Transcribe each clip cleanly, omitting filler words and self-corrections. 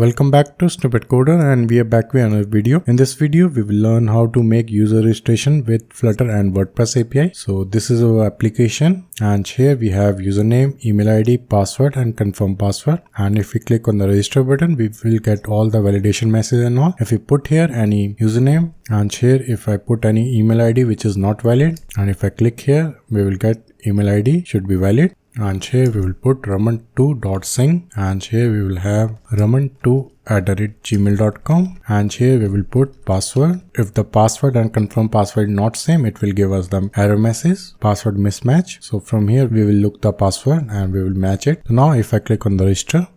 Welcome back to Snippet Coder, and we are back with another video. In this video, we will learn how to make user registration with Flutter and WordPress API. So this is our application, and here we have username, email ID, password, and confirm password. And if we click on the register button, we will get all the validation message and all. If we put here any username, and here if I put any email ID which is not valid, and if I click here, we will get email ID should be valid. And here we will put raman2.sing, and here we will have raman2@gmail.com, and here we will put password. If the password and confirm password not same, it will give us the error message, password mismatch. So from here we will look the password and we will match it. So now if I click on the register,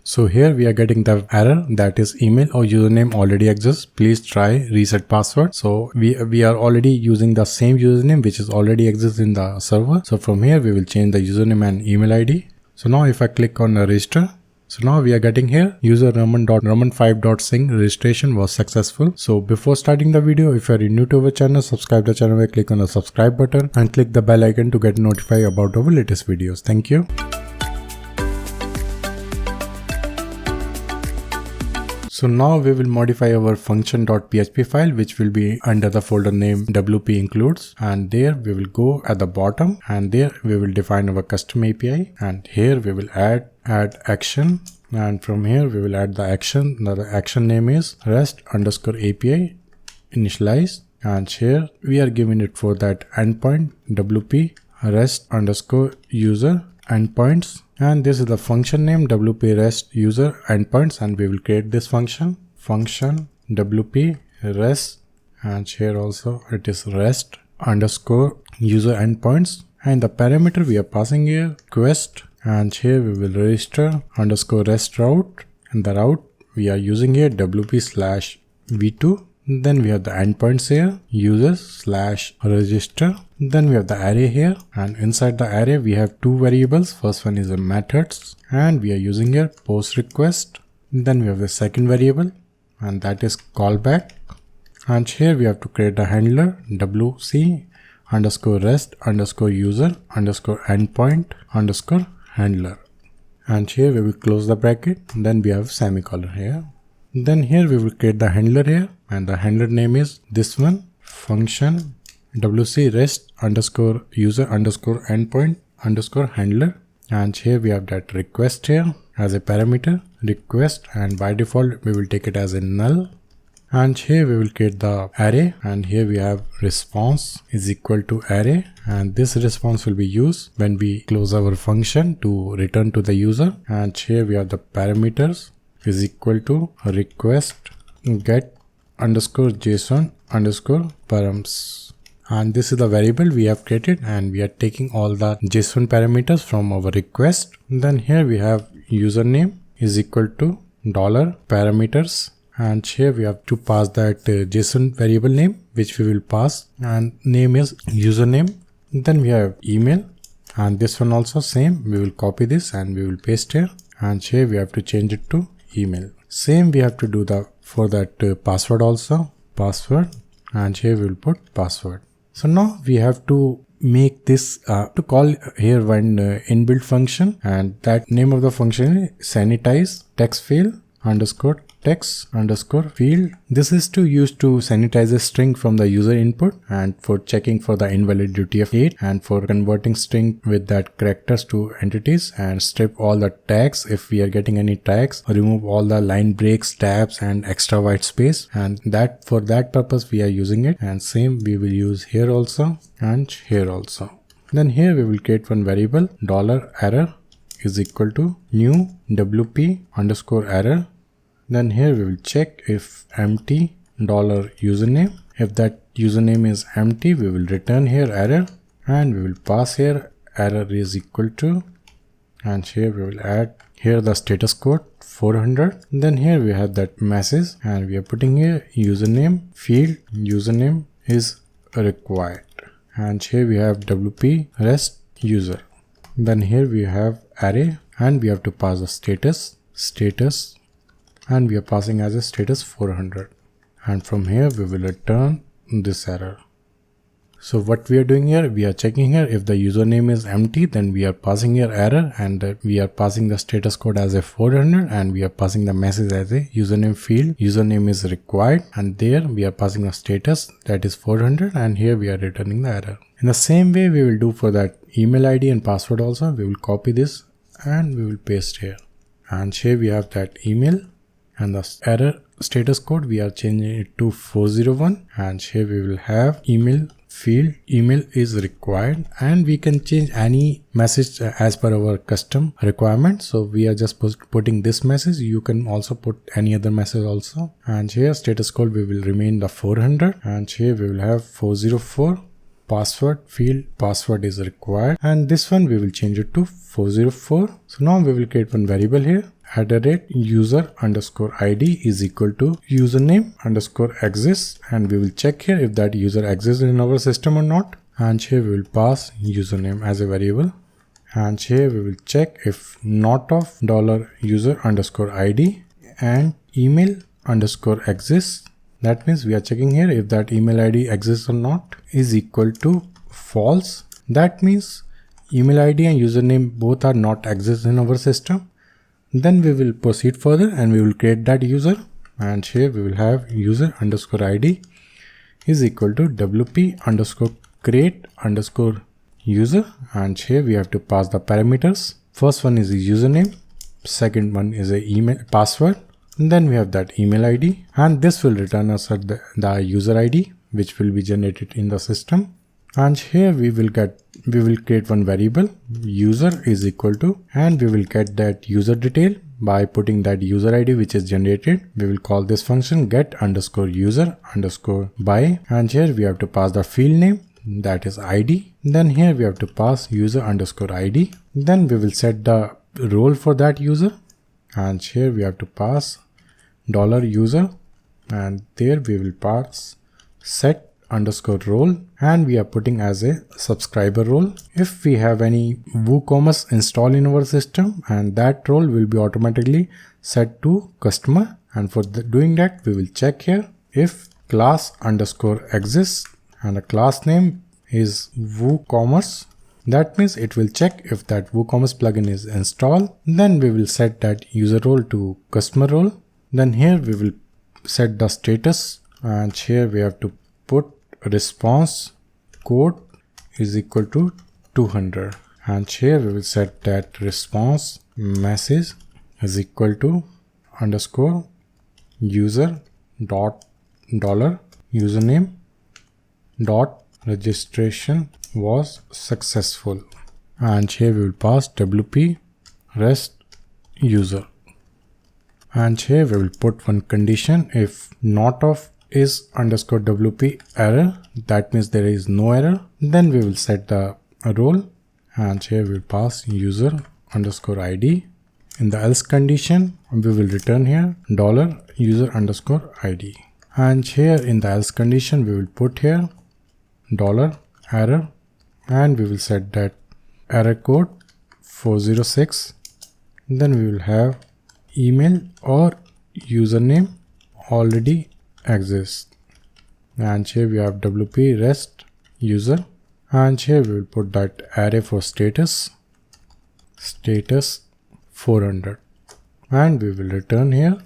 so here we are getting the error that is email or username already exists. Please try reset password. So we are already using the same username which is already exists in the server. So from here we will change the username and email ID. So now if I click on the register, so now we are getting here user raman5.sing registration was successful. So before starting the video, if you are new to our channel, subscribe the channel by click on the subscribe button and click the bell icon to get notified about our latest videos. Thank you. So now we will modify our function.php file, which will be under the folder name WP includes, and there we will go at the bottom, and there we will define our custom API, and here we will add action, and from here we will add the action. Now the action name is rest_API initialize, and here we are giving it for that endpoint WP rest_user endpoints. And this is the function name WP rest user endpoints, and we will create this function WP rest, and here also it is rest_user endpoints, and the parameter we are passing here request, and here we will register_rest route, and the route we are using here WP/v2. Then we have the endpoints here, users/register. Then we have the array here, and inside the array we have two variables. First one is the methods, and we are using here post request. Then we have the second variable, and that is callback. And here we have to create a handler wc_rest_user_endpoint_handler. And here we will close the bracket. Then we have semicolon here. Then here we will create the handler here, and the handler name is this one, function wc rest_user_endpoint_handler. And here we have that request here as a parameter request, and by default we will take it as a null. And here we will create the array, and here we have response is equal to array, and this response will be used when we close our function to return to the user. And here we have the parameters is equal to request get_json_params, and this is the variable we have created, and we are taking all the JSON parameters from our request. Then here we have username is equal to $parameters, and here we have to pass that JSON variable name which we will pass, and name is username. Then we have email, and this one also same, we will copy this and we will paste here, and here we have to change it to email. Same we have to do for that password also, password, and here we will put password. So now we have to make this to call here one inbuilt function, and that name of the function is sanitize text_text_field. This is to use to sanitize a string from the user input, and for checking for the invalidity of it, and for converting string with that characters to entities, and strip all the tags if we are getting any tags, remove all the line breaks, tabs, and extra white space, and that for that purpose we are using it. And same we will use here also and here also. Then here we will create one variable $error is equal to new WP_error. Then here we will check if empty $username. If that username is empty, we will return here error, and we will pass here error is equal to, and here we will add here the status code 400. Then here we have that message, and we are putting here username field, username is required, and here we have WP rest user. Then here we have array, and we have to pass the status, and we are passing as a status 400, and from here we will return this error. So what we are doing here, we are checking here if the username is empty, then we are passing here error, and we are passing the status code as a 400, and we are passing the message as a username field. Username is required, and there we are passing the status that is 400, and here we are returning the error. In the same way we will do for that email ID and password also. We will copy this and we will paste here. And here we have that email, and the error status code we are changing it to 401, and here we will have email field, email is required, and we can change any message as per our custom requirement. So we are just putting this message. You can also put any other message also. And here status code we will remain the 400, and here we will have 404. Password field, password is required, and this one we will change it to 404. So now we will create one variable here, @user_id is equal to username_exists, and we will check here if that user exists in our system or not. And here we will pass username as a variable, and here we will check if not of $user_id and email_exists. That means we are checking here if that email ID exists or not is equal to false. That means email ID and username both are not exist in our system. Then we will proceed further and we will create that user, and here we will have user_id is equal to wp_create_user, and here we have to pass the parameters. First one is the username, second one is a email password. Then we have that email ID, and this will return us at the user ID which will be generated in the system. And here we will create one variable, user is equal to, and we will get that user detail by putting that user ID which is generated. We will call this function get_user_by, and here we have to pass the field name, that is ID. Then here we have to pass user_id. Then we will set the role for that user, and here we have to pass $user, and there we will pass set_role, and we are putting as a subscriber role. If we have any WooCommerce installed in our system, and that role will be automatically set to customer, and for doing that we will check here if class_exists and the class name is WooCommerce. That means it will check if that WooCommerce plugin is installed. Then we will set that user role to customer role. Then here we will set the status, and here we have to put response code is equal to 200, and here we will set that response message is equal to _user dot $username dot registration was successful, and here we will pass WP rest user, and here we will put one condition, if not of is _WP error, that means there is no error. Then we will set the role, and here we will pass user_id. In the else condition we will return here $user_id, and here in the else condition we will put here $error, and we will set that error code 406. Then we will have email or username already exists, and here we have WP rest user, and here we will put that array for status 400, and we will return here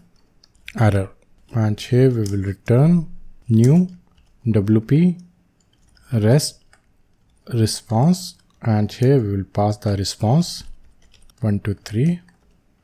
error, and here we will return new WP rest response, and here we will pass the response 1 2 3.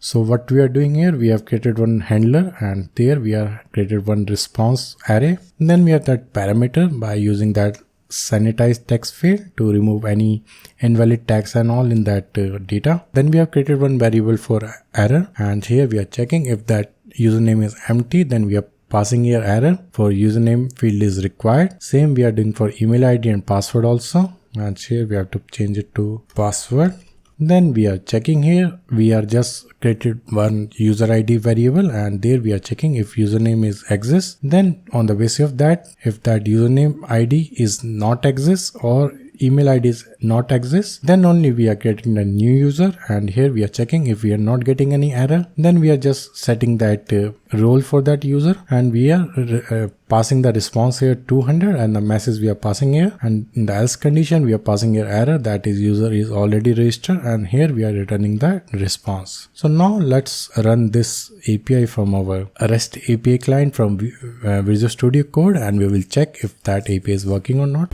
So what we are doing here, we have created one handler, and there we are created one response array. Then we have that parameter by using that sanitize text field to remove any invalid tags and all in that data. Then we have created one variable for error, and here we are checking if that username is empty, then we are passing here error. For username field is required. Same we are doing for email ID and password also, and here we have to change it to password. Then we are checking here, we are just created one user ID variable, and there we are checking if username is exists. Then on the basis of that, if that username ID is not exists or email ID is not exist, then only we are getting the new user, and here we are checking if we are not getting any error, then we are just setting that role for that user, and we are passing the response here 200 and the message we are passing here, and in the else condition we are passing here error, that is user is already registered, and here we are returning the response. So now let's run this API from our REST API client from Visual Studio Code, and we will check if that API is working or not.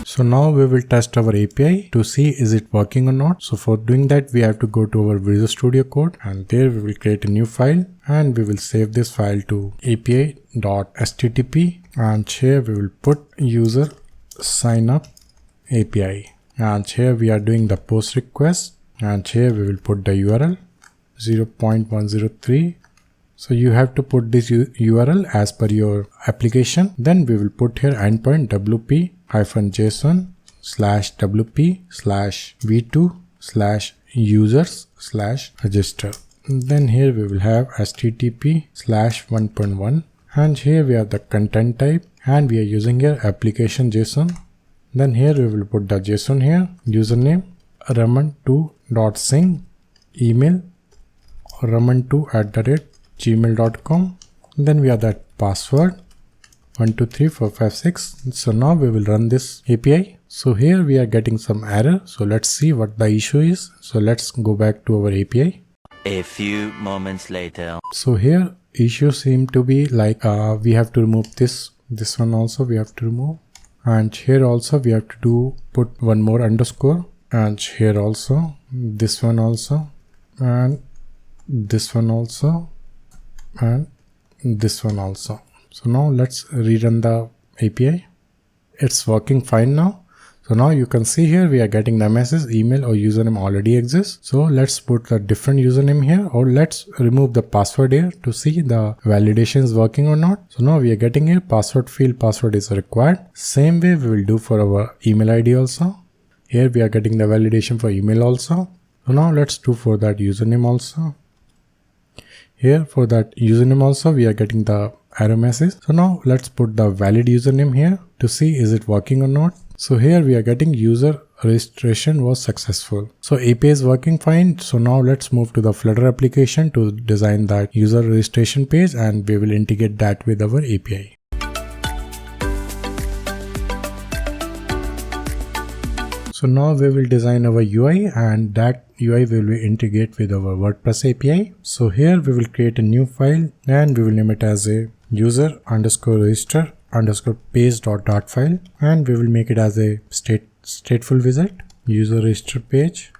So now we will test our API to see is it working or not. So for doing that, we have to go to our Visual Studio Code, and there we will create a new file, and we will save this file to api.http, and here we will put user signup API, and here we are doing the post request, and here we will put the URL 0.103. So you have to put this URL as per your application. Then we will put here endpoint wp-json/wp/v2/users/register. Then here we will have http/1.1, and here we have the content type, and we are using here application JSON. Then here we will put the JSON here, username raman2.sing, email raman2@gmail.com. Then we have that password 123456. So now we will run this API. So here we are getting some error. So let's see what the issue is. So let's go back to our API. A few moments later. So here issue seem to be like we have to remove this one also we have to remove, and here also we have to put one more underscore, and here also this one also, and this one also, and this one also. So now let's rerun the API. It's working fine now. So now you can see here we are getting the message email or username already exists. So let's put a different username here, or let's remove the password here to see the validation is working or not. So now we are getting here password field, password is required. Same way we will do for our email ID also. Here we are getting the validation for email also. So now let's do for that username also. Here for that username also we are getting the error message. So now let's put the valid username here to see is it working or not. So here we are getting user registration was successful. So API is working fine. So now let's move to the Flutter application to design that user registration page, and we will integrate that with our API. So now we will design our UI, and that UI will be integrate with our WordPress API. So here we will create a new file, and we will name it as a user_register_page.dart file, and we will make it as a stateful widget user register page.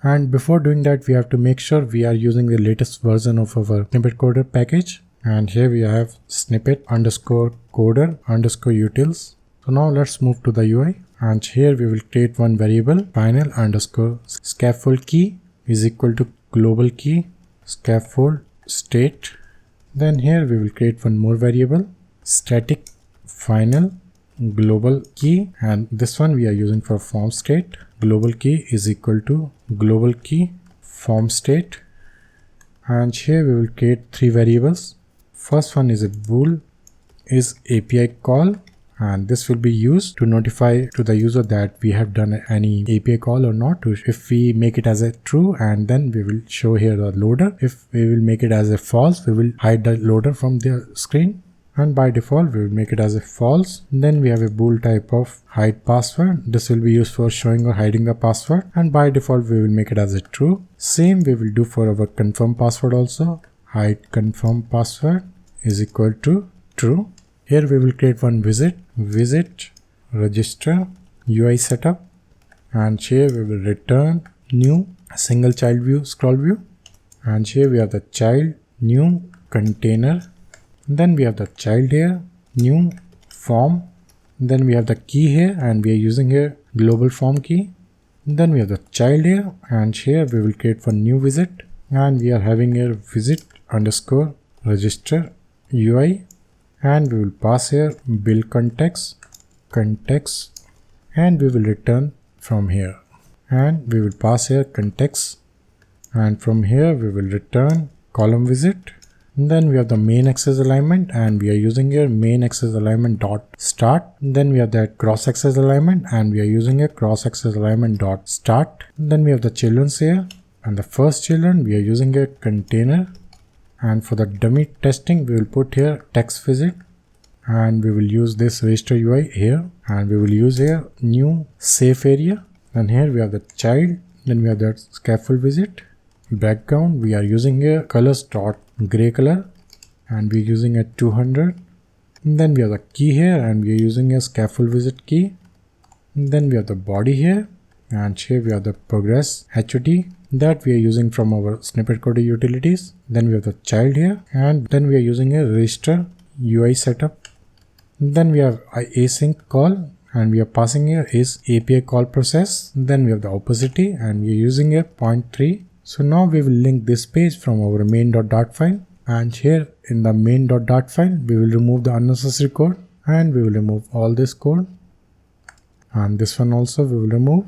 And before doing that, we have to make sure we are using the latest version of our snippet coder package, and here we have snippet_coder_utils. So now let's move to the UI, and here we will create one variable final_scaffold key is equal to global key scaffold state. Then here we will create one more variable static final global key, and this one we are using for form state. Global key is equal to global key form state, and here we will create three variables. First one is a bool is API call, and this will be used to notify to the user that we have done any API call or not. If we make it as a true, and then we will show here the loader. If we will make it as a false, we will hide the loader from the screen, and by default we will make it as a false. Then we have a bool type of hide password. This will be used for showing or hiding the password, and by default we will make it as a true. Same we will do for our confirm password also. Hide confirm password is equal to true. Here we will create one visit register UI setup, and here we will return new single child view scroll view, and here we have the child new container. Then we have the child here new form. Then we have the key here, and we are using here global form key. Then we have the child here, and here we will create one new visit, and we are having here visit_register UI. And we will pass here build context, and we will return from here, and we will pass here context, and from here we will return column visit, Then we have the main axis alignment, and we are using here main axis alignment dot start. Then we have that cross axis alignment, and we are using a cross axis alignment dot start. Then we have the children's here, and the first children we are using a container. And for the dummy testing, we will put here text visit, and we will use this register UI here, and we will use here new safe area. And here we have the child. Then we have that scaffold visit. Background we are using here colors dot gray color, and we're using a 200. And then we have the key here, and we are using a scaffold visit key. And then we have the body here, and here we have the progress HOD that we are using from our snippet code utilities. Then we have the child here, and then we are using a register UI setup. And then we have async call, and we are passing here is API call process. Then we have the opacity, and we are using a 0.3. So now we will link this page from our main.dart file, and here in the main.dart file we will remove the unnecessary code, and we will remove all this code, and this one also we will remove.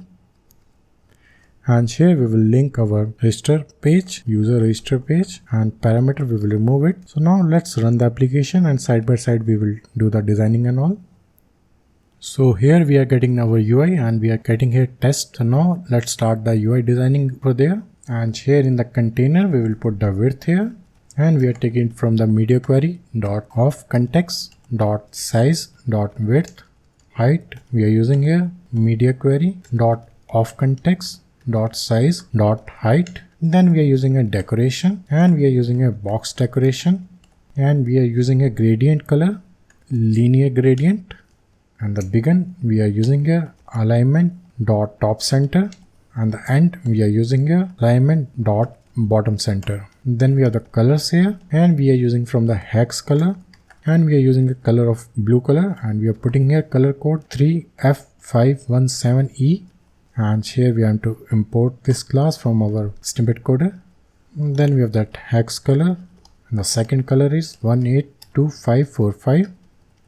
And here we will link our register page, user register page, and parameter we will remove it. So now let's run the application, and side by side we will do the designing and all. So here we are getting our UI, and we are getting here test. So now let's start the UI designing for there. And here in the container we will put the width here, and we are taking it from the media query dot of context dot size dot width. Height we are using here media query dot of context dot size dot height. Then we are using a decoration, and we are using a box decoration, and we are using a gradient color linear gradient. And the begin we are using a alignment dot top center, and the end we are using a alignment dot bottom center. Then we have the colors here, and we are using from the hex color, and we are using a color of blue color, and we are putting here color code 3F517E. And here we have to import this class from our snippet coder. And then we have that hex color, and the second color is 182545.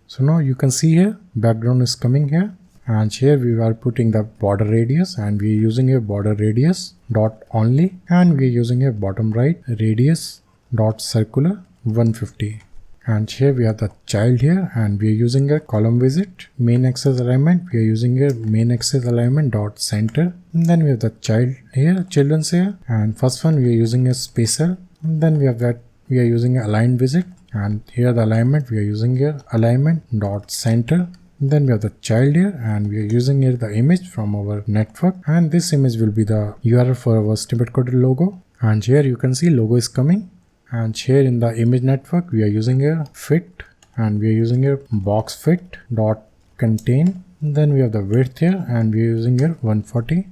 So now you can see here background is coming here, and here we are putting the border radius, and we are using a border radius dot only, and we are using a bottom right radius dot circular 150. And here we have the child here, and we are using a column visit main axis alignment. We are using a main axis alignment dot center. And then we have the child here, children's here, and first one we are using a spacer. And then we have that we are using a align visit, and here the alignment we are using here alignment dot center. Then we have the child here, and we are using here the image from our network, and this image will be the URL for our snippet code logo. And here you can see logo is coming. And here in the image network we are using a fit, and we are using a box fit dot contain. Then we have the width here, and we are using here 140.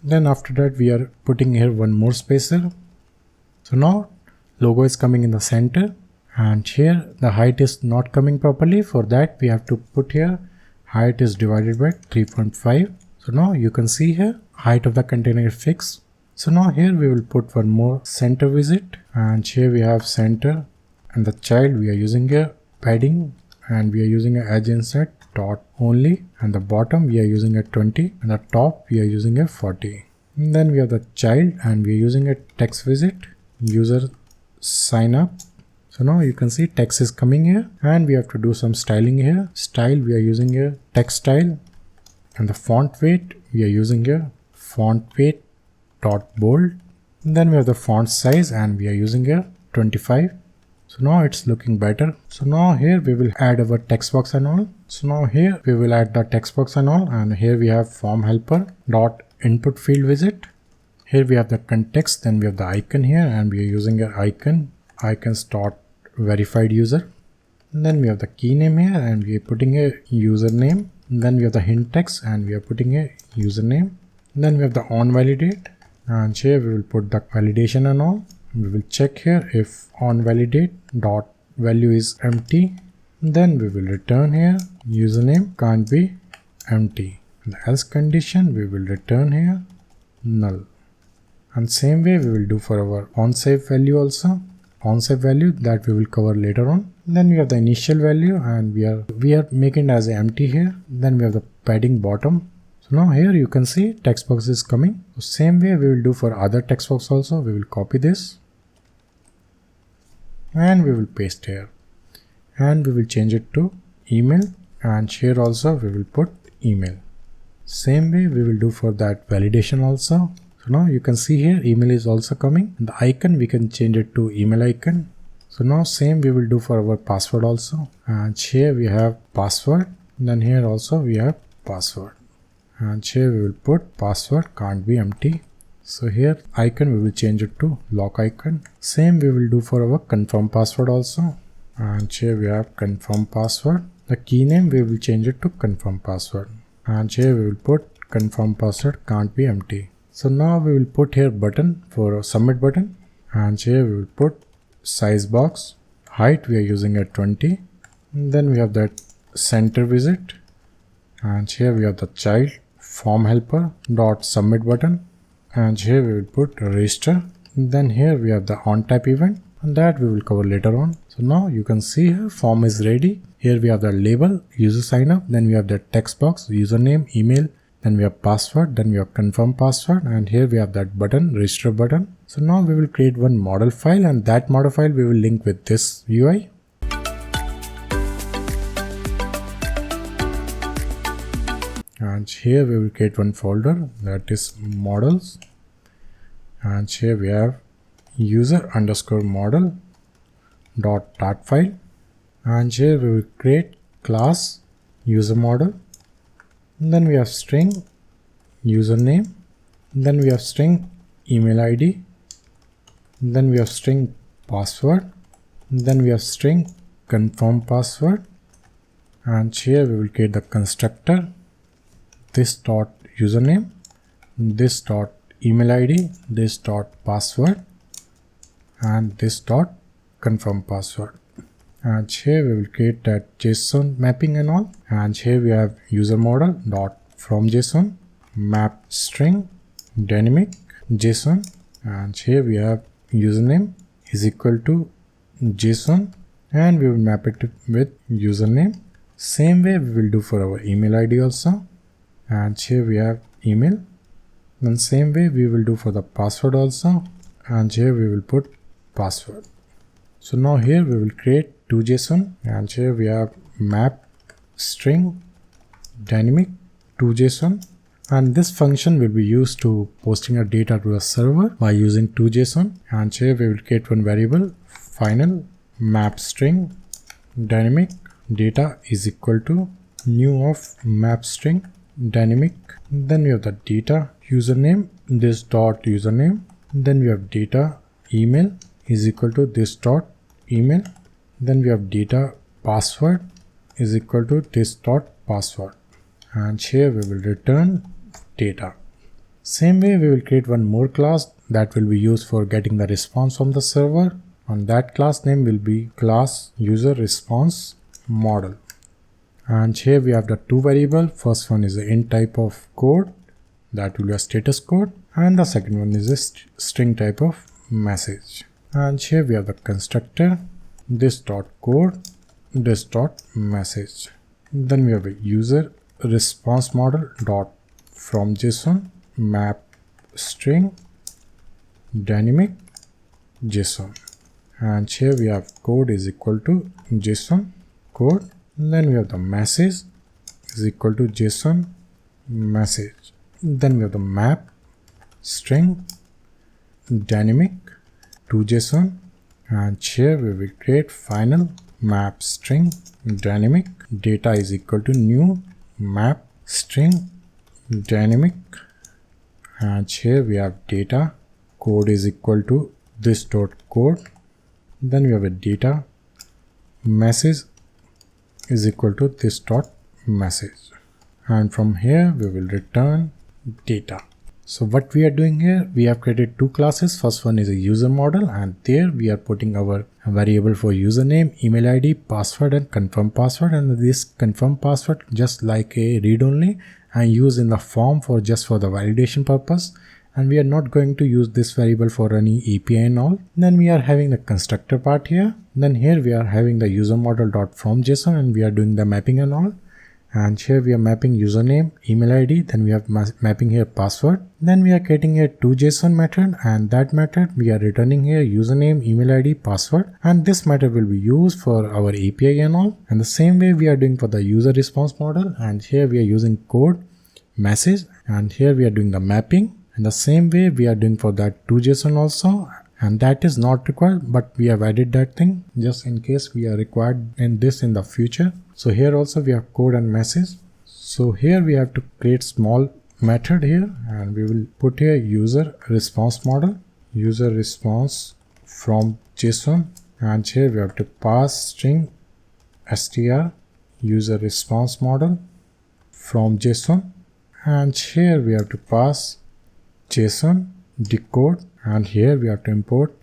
Then after that we are putting here one more spacer. So now logo is coming in the center, and here the height is not coming properly. For that we have to put here height is divided by 3.5. So now you can see here height of the container is fixed. So now here we will put one more center visit, and here we have center, and the child we are using a padding, and we are using a edge insert dot only, and the bottom we are using a 20, and the top we are using a 40. And then we have the child, and we are using a text visit user sign up. So now you can see text is coming here, and we have to do some styling here. Style we are using a text style, and the font weight we are using a font weight dot bold. And then we have the font size, and we are using a 25. So now it's looking better. So now here we will add our text box and all. So now here we will add the text box and all, and here we have form helper dot input field visit. Here we have the context, then we have the icon here, and we are using an icons dot verified user. And then we have the key name here, and we are putting a username. And then we have the hint text, and we are putting a username. And then we have the on validate, and here we will put the validation and all. We will check here if on validate dot value is empty. Then we will return here username can't be empty. The else condition we will return here null. And same way we will do for our onSave value also. OnSave value that we will cover later on. Then we have the initial value, and we are making it as empty here. Then we have the padding bottom. So now here you can see text box is coming. So same way we will do for other text box also. We will copy this. and we will paste here, and we will change it to email, and here also we will put email. Same way we will do for that validation also. So now you can see here email is also coming. The icon we can change it to email icon. So now same we will do for our password also, and here we have password, then here also we have password, and here we will put password can't be empty. So here icon we will change it to lock icon. Same we will do for our confirm password also, and here we have confirm password. The key name we will change it to confirm password, and here we will put confirm password can't be empty. So now we will put here button for a submit button, and here we will put size box, height we are using at 20. Then we have that center visit, and here we have the child form helper dot submit button, and here we will put register. Then here we have the on type event, and that we will cover later on. So now you can see here form is ready. Here we have the label user sign up, then we have the text box username, email, then we have password, then we have confirm password, and here we have that button, register button. So now we will create one model file, and that model file we will link with this UI. And here we will create one folder, that is models, and here we have user underscore model dot dart file, and here we will create class user model. Then we have string username, then we have string email ID, then we have string password, then we have string confirm password, and here we will create the constructor, this dot username, this dot email ID, this dot password, and this dot confirm password. And here we will create that JSON mapping and all, and here we have user model dot from JSON map string dynamic JSON, and here we have username is equal to JSON, and we will map it with username. Same way we will do for our email ID also, and here we have email. Then same way we will do for the password also, and here we will put password. So now here we will create two JSON, and here we have map string dynamic to JSON, and this function will be used to posting a data to a server by using to JSON. And here we will create one variable final map string dynamic data is equal to new of map string dynamic. Then we have the data username, this dot username, then we have data email is equal to this dot email, then we have data password is equal to this dot password, and here we will return data. Same way we will create one more class that will be used for getting the response from the server, and that class name will be class user response model. And here we have the two variable. First one is the int type of code, that will be a status code, and the second one is a string type of message. And here we have the constructor, this dot code, this dot message. Then we have a user response model dot from JSON map string dynamic JSON, and here we have code is equal to JSON code. Then we have the message is equal to JSON message. Then we have the map string dynamic to JSON, and here we will create final map string dynamic data is equal to new map string dynamic, and here we have data code is equal to this dot code. Then we have a data message is equal to this dot message, and from here we will return data. So what we are doing here, we have created two classes. First one is a user model, and there we are putting our variable for username, email ID, password, and confirm password. And this confirm password just like a read only and use in the form for just for the validation purpose. And we are not going to use this variable for any API and all. Then we are having the constructor part here. Then here we are having the user model dot from JSON, and we are doing the mapping and all. and here we are mapping username, email ID, then we are mapping here password. Then we are getting a toJSON method, and that method we are returning here username, email ID, password, and this method will be used for our API and all. And the same way we are doing for the user response model, and here we are using code, message, and here we are doing the mapping. And the same way we are doing for that toJSON also, and that is not required, but we have added that thing just in case we are required in this in the future. So here also we have code and message. So here we have to create small method here, and we will put here user response model, user response from JSON, and here we have to pass string str user response model from JSON, and here we have to pass JSON decode, and here we have to import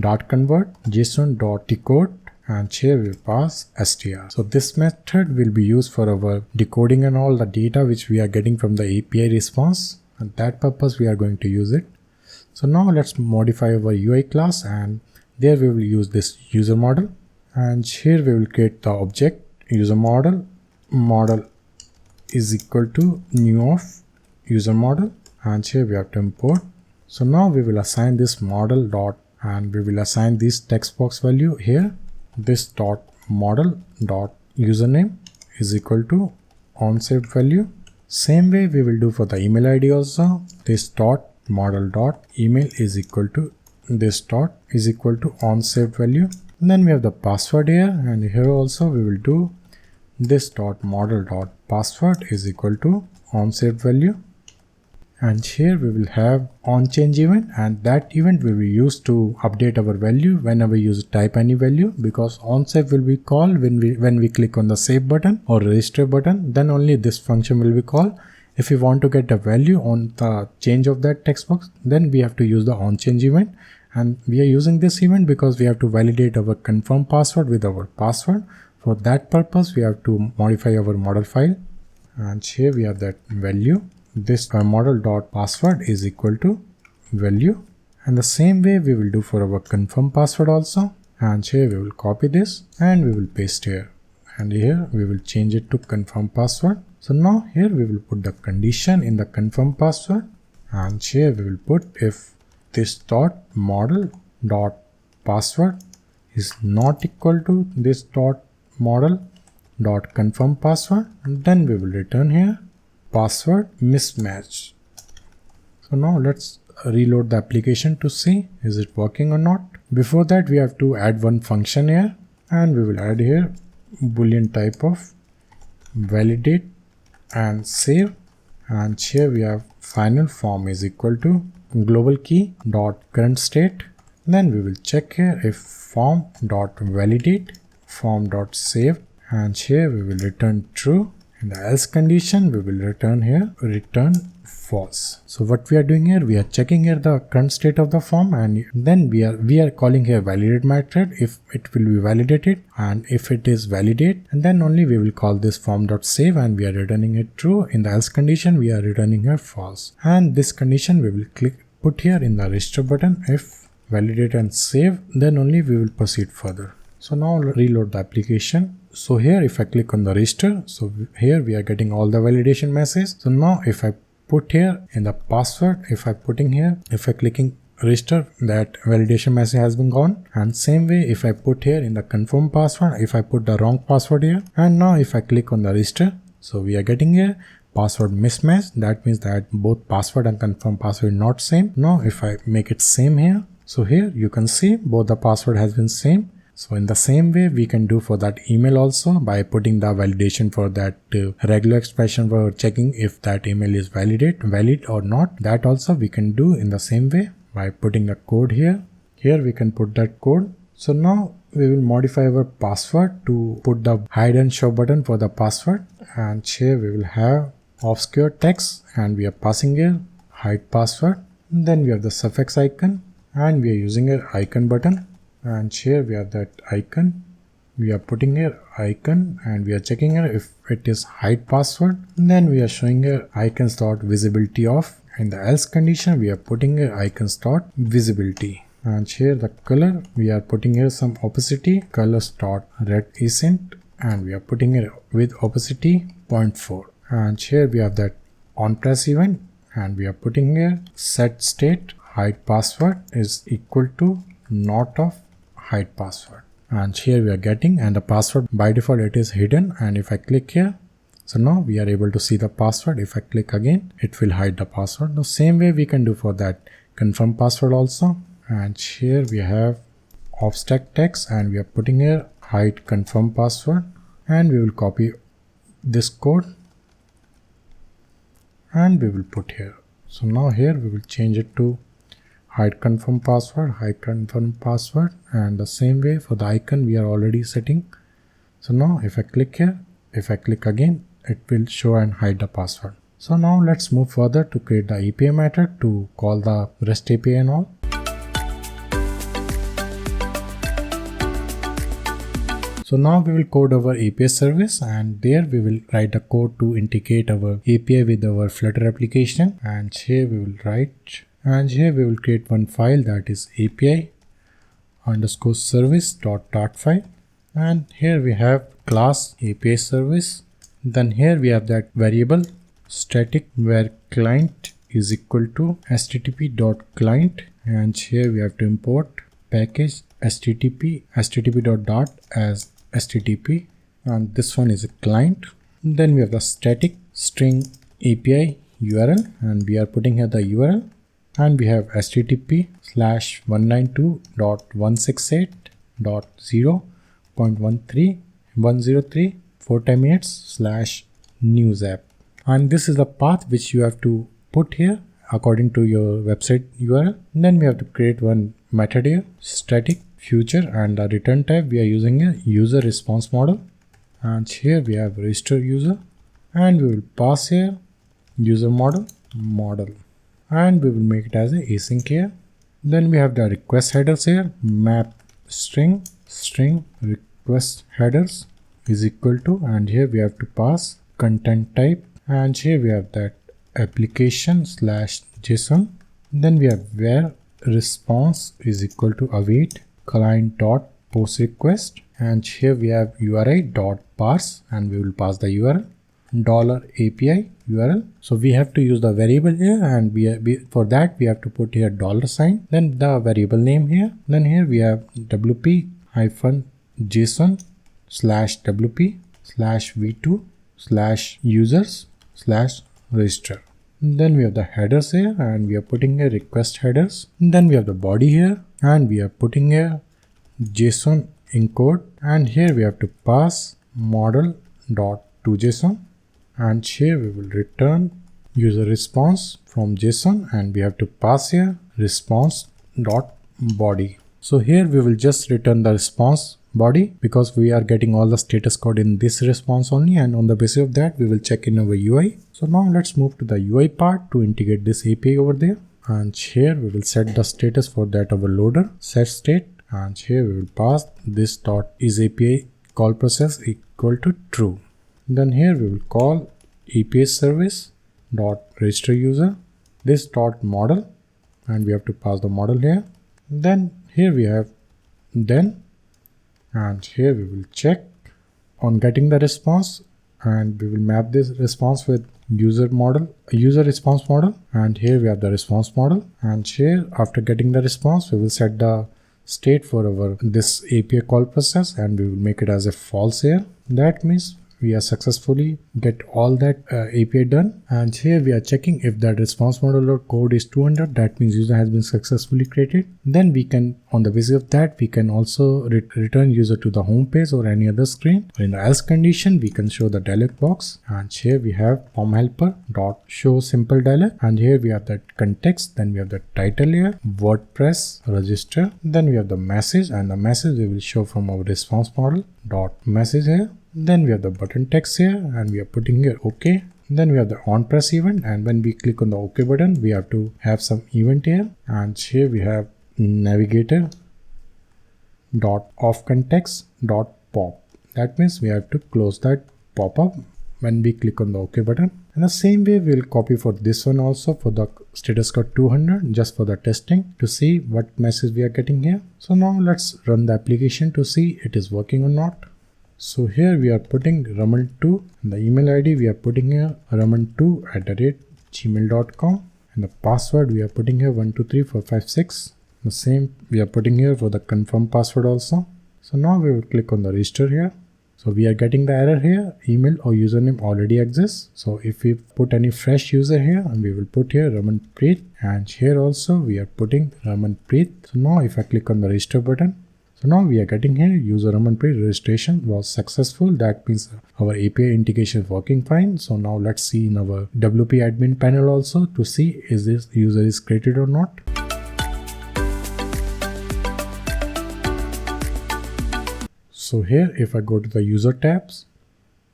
.convert JSON.decode, and here we pass str. So this method will be used for our decoding and all the data which we are getting from the API response, and that purpose we are going to use it. So now let's modify our UI class, and there we will use this user model, and here we will create the object user model. Model is equal to new of user model, and here we have to import. So now we will assign this model dot, and we will assign this text box value here. This dot model dot username is equal to onSaved value. Same way we will do for the email ID also. This dot model dot email is equal to this dot is equal to onSaved value. And then we have the password here, and here also we will do this dot model dot password is equal to onSaved value. And here we will have onChange event, and that event will be used to update our value whenever we use type any value, because onSave will be called when we click on the save button or register button, then only this function will be called. If we want to get a value on the change of that text box, then we have to use the onChange event, and we are using this event because we have to validate our confirm password with our password. For that purpose we have to modify our model file, and here we have that value. This model dot password is equal to value, and the same way we will do for our confirm password also. And here we will copy this and we will paste here, and here we will change it to confirm password. So now here we will put the condition in the confirm password, and here we will put if this dot model dot password is not equal to this dot model dot confirm password, then we will return here password mismatch. So now let's reload the application to see is it working or not. Before that we have to add one function here, and we will add here boolean type of validate and save, and here we have final form is equal to global key dot current state. Then we will check here if form dot validate form dot save, and here we will return true. In the else condition we will return here return false. So what we are doing here, we are checking here the current state of the form, and then we are calling here validate method if it will be validated, and if it is validate, and then only we will call this form dot save, and we are returning it true. In the else condition we are returning here false, and this condition we will put here in the register button. If validate and save, then only we will proceed further. So now reload the application. So here if I click on the register, so here we are getting all the validation message. So now if I put here in the password, if I clicking register, that validation message has been gone. And same way if I put here in the confirm password, if I put the wrong password here, and now if I click on the register, so we are getting here password mismatch. That means that both password and confirm password not same. Now if I make it same here, so here you can see both the password has been same. So in the same way we can do for that email also by putting the validation for that regular expression for checking if that email is valid or not. That also we can do in the same way by putting the code here. Here we can put that code. So now we will modify our password to put the hide and show button for the password, and here we will have obscure text, and we are passing here hide password. And then we have the suffix icon, and we are using an icon button. And here we have that icon, we are putting here icon, and we are checking here if it is hide password. And then we are showing here icons dot visibility off. In the else condition we are putting here icons dot visibility. And here the color, we are putting here some opacity, colors dot red accent, and we are putting here with opacity 0.4. And here we have that on press event, and we are putting here set state hide password is equal to not of hide password. And here we are getting, and the password by default it is hidden. And if I click here, so now we are able to see the password. If I click again, it will hide the password. The same way we can do for that confirm password also. And here we have off stack text, and we are putting here hide confirm password, and we will copy this code and we will put here. So now here we will change it to hide confirm password, and the same way for the icon we are already setting. So now if I click here, if I click again, it will show and hide the password. So now let's move further to create the API method to call the REST API and all. So now we will code our API service, and there we will write the code to integrate our API with our Flutter application. And here we will write, and here we will create one file that is API underscore service.dart file. And here we have class API service. Then here we have that variable static where client is equal to http.client, and here we have to import package http.dart as http, and this one is a client. Then we have the static string API URL, and we are putting here the URL, and we have http://192.168.0.103/4 /news app, and this is the path which you have to put here according to your website URL. Then we have to create one method here, static future, and the return type we are using a user response model. And here we have register user, and we will pass here user model, and we will make it as a async here. Then we have the request headers here, map string request headers is equal to, and here we have to pass content type, and here we have that application/JSON. Then we have where response is equal to await client dot post request, and here we have URI dot parse, and we will pass the URL $API URL. So we have to use the variable here, and for that we have to put here $sign, then the variable name here. Then here we have wp-json/wp/v2/users/register. Then we have the headers here, and we are putting a request headers. Then we have the body here, and we are putting a JSON encode, and here we have to pass model.toJSON, and here we will return user response from JSON, and we have to pass here response.body. So here we will just return the response body because we are getting all the status code in this response only, and on the basis of that we will check in our UI. So now let's move to the UI part to integrate this API over there, and here we will set the status for that our loader set state, and here we will pass this dot is API call process equal to true. Then here we will call API service dot register user this dot model, and we have to pass the model here. Then here we have then, and here we will check on getting the response, and we will map this response with user response model, and here we have the response model. And here after getting the response we will set the state for our this API call process, and we will make it as a false here. That means we are successfully get all that API done. And here we are checking if that response model or code is 200, that means user has been successfully created. Then we can, on the basis of that, we can also return user to the home page or any other screen. In the else condition we can show the dialog box, and here we have form helper dot show simple dialog, and here we have that context. Then we have the title here, WordPress register. Then we have the message, and the message we will show from our response model dot message here. Then we have the button text here, and we are putting here OK. Then we have the on press event, and when we click on the OK button we have to have some event here, and here we have navigator dot off context dot pop. That means we have to close that pop-up when we click on the OK button. And the same way we will copy for this one also for the status code 200 just for the testing to see what message we are getting here. So now let's run the application to see it is working or not. So here we are putting Raman2, and the email ID we are putting here raman2@gmail.com, and the password we are putting here 123456. The same we are putting here for the confirm password also. So now we will click on the register here. So we are getting the error here, email or username already exists. So if we put any fresh user here, and we will put here Ramanpreet, and here also we are putting Ramanpreet. So now if I click on the register button, so now we are getting here user Ramanpreet registration was successful. That means our API integration is working fine. So now let's see in our WP admin panel also to see is this user is created or not. So here if I go to the user tabs,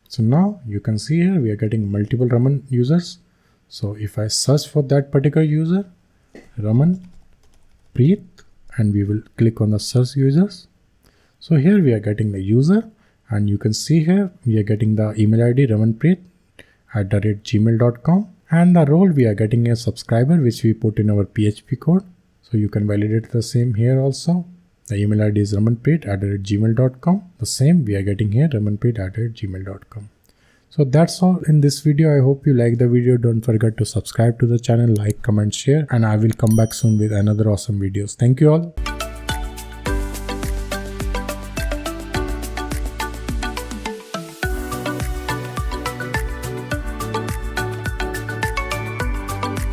so now you can see here we are getting multiple Raman users. So if I search for that particular user, Ramanpreet, and we will click on the search users. So here we are getting the user, and you can see here we are getting the email ID ramanpreet@gmail.com, and the role we are getting a subscriber which we put in our PHP code. So you can validate the same here also. The email ID is ramanpreet@gmail.com. The same we are getting here ramanpreet@gmail.com. So that's all in this video. I hope you like the video. Don't forget to subscribe to the channel, like, comment, share, and I will come back soon with another awesome videos. Thank you all.